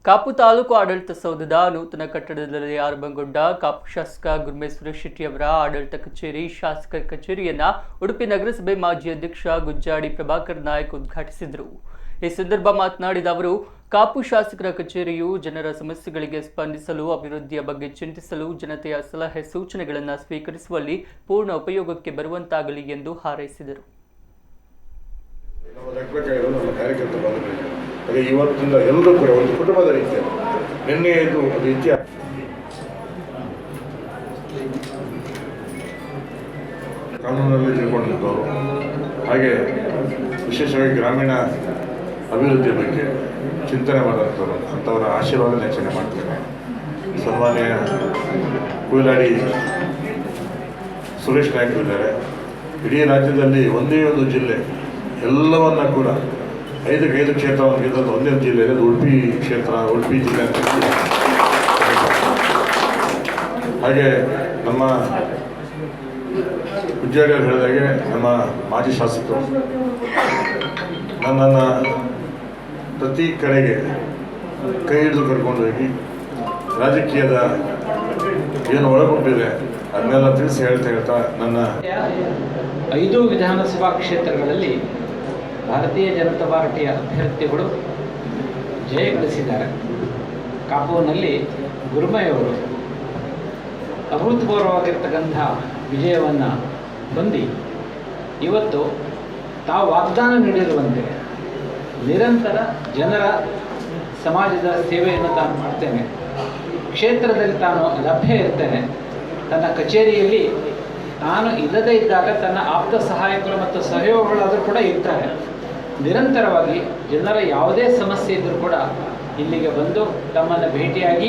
ಕಾಪು ತಾಲೂಕು ಆಡಳಿತ ಸೌಧದ ನೂತನ ಕಟ್ಟಡದಲ್ಲಿ ಆರಂಭಗೊಂಡ ಕಾಪು ಶಾಸಕ ಗುರುಮೇಶ್ವರ ಶೆಟ್ಟಿಯವರ ಆಡಳಿತ ಕಚೇರಿ ಶಾಸಕ ಕಚೇರಿಯನ್ನ ಉಡುಪಿ ನಗರಸಭೆ ಮಾಜಿ ಅಧ್ಯಕ್ಷ ಗುಜ್ಜಾಡಿ ಪ್ರಭಾಕರ್ ನಾಯಕ್ ಉದ್ಘಾಟಿಸಿದರು. ಈ ಸಂದರ್ಭ ಮಾತನಾಡಿದ ಅವರು, ಕಾಪು ಶಾಸಕರ ಕಚೇರಿಯು ಜನರ ಸಮಸ್ಯೆಗಳಿಗೆ ಸ್ಪಂದಿಸಲು, ಅಭಿವೃದ್ಧಿಯ ಬಗ್ಗೆ ಚಿಂತಿಸಲು, ಜನತೆಯ ಸಲಹೆ ಸೂಚನೆಗಳನ್ನು ಸ್ವೀಕರಿಸುವಲ್ಲಿ ಪೂರ್ಣ ಉಪಯೋಗಕ್ಕೆ ಬರುವಂತಾಗಲಿ ಎಂದು ಹಾರೈಸಿದರು. ಅದೇ ಇವತ್ತಿಂದ ಎಲ್ಲರೂ ಕೂಡ ಒಂದು ಕುಟುಂಬದ ರೀತಿಯ ನಿನ್ನೆ ಇದು ರೀತಿಯ ಕಾನೂನಲ್ಲಿ ತಿಳ್ಕೊಂಡಿದ್ದವರು, ಹಾಗೆ ವಿಶೇಷವಾಗಿ ಗ್ರಾಮೀಣ ಅಭಿವೃದ್ಧಿಯ ಬಗ್ಗೆ ಚಿಂತನೆ ಮಾಡಿದಂಥವ್ರು ಅಂಥವರ ಆಶೀರ್ವಾದ ಯಾಚನೆ ಮಾಡ್ತೇನೆ. ಸನ್ಮಾನ್ಯ ಕುಯಿಲಾಡಿ ಸುರೇಶ್ ನಾಯ್ಕರು ಇದ್ದಾರೆ. ಇಡೀ ರಾಜ್ಯದಲ್ಲಿ ಒಂದೇ ಒಂದು ಜಿಲ್ಲೆ ಎಲ್ಲವನ್ನ ಕೂಡ 5 ಕ್ಷೇತ್ರವನ್ನು ಗೆದ್ದದ್ದು ಒಂದೇ ಜಿಲ್ಲೆ ಇದೆ, ಉಡುಪಿ ಕ್ಷೇತ್ರ, ಉಡುಪಿ ಜಿಲ್ಲೆ ಅಂತ. ಹಾಗೆ ನಮ್ಮ ಗುಜ್ಜಾಡಿಯವರು ಹೇಳಿದಾಗೆ ನಮ್ಮ ಮಾಜಿ ಶಾಸಕರು ನನ್ನನ್ನು ಪ್ರತಿ ಕಡೆಗೆ ಕೈ ಹಿಡಿದು ಕರ್ಕೊಂಡು ಹೋಗಿ ರಾಜಕೀಯದ ಏನು ಒಳಗೊಂಡಿದೆ ಅದನ್ನೆಲ್ಲ ತಿಳಿಸಿ ಹೇಳ್ತಾ ನನ್ನ 5 ವಿಧಾನಸಭಾ ಕ್ಷೇತ್ರಗಳಲ್ಲಿ ಭಾರತೀಯ ಜನತಾ ಪಾರ್ಟಿಯ ಅಭ್ಯರ್ಥಿಗಳು ಜಯ ಗಳಿಸಿದ್ದಾರೆ. ಕಾಪುವಿನಲ್ಲಿ ಗುರುಮಯ್ಯವರು ಅಭೂತಪೂರ್ವವಾಗಿರ್ತಕ್ಕಂಥ ವಿಜಯವನ್ನು ಹೊಂದಿ ಇವತ್ತು ತಾವು ವಾಗ್ದಾನ ನೀಡಿರುವಂತೆ ನಿರಂತರ ಜನರ ಸಮಾಜದ ಸೇವೆಯನ್ನು ತಾನು ಮಾಡ್ತೇನೆ, ಕ್ಷೇತ್ರದಲ್ಲಿ ತಾನು ಲಭ್ಯ ಇರ್ತೇನೆ, ತನ್ನ ಕಚೇರಿಯಲ್ಲಿ ತಾನು ಇಲ್ಲದೇ ಇದ್ದಾಗ ತನ್ನ ಆಪ್ತ ಸಹಾಯಕರು ಮತ್ತು ಸಹಯೋಗಿಗಳಾದರೂ ಕೂಡ ಇರ್ತಾರೆ. ನಿರಂತರವಾಗಿ ಜನರ ಯಾವುದೇ ಸಮಸ್ಯೆ ಇದ್ದರೂ ಕೂಡ ಇಲ್ಲಿಗೆ ಬಂದು ತಮ್ಮನ್ನು ಭೇಟಿಯಾಗಿ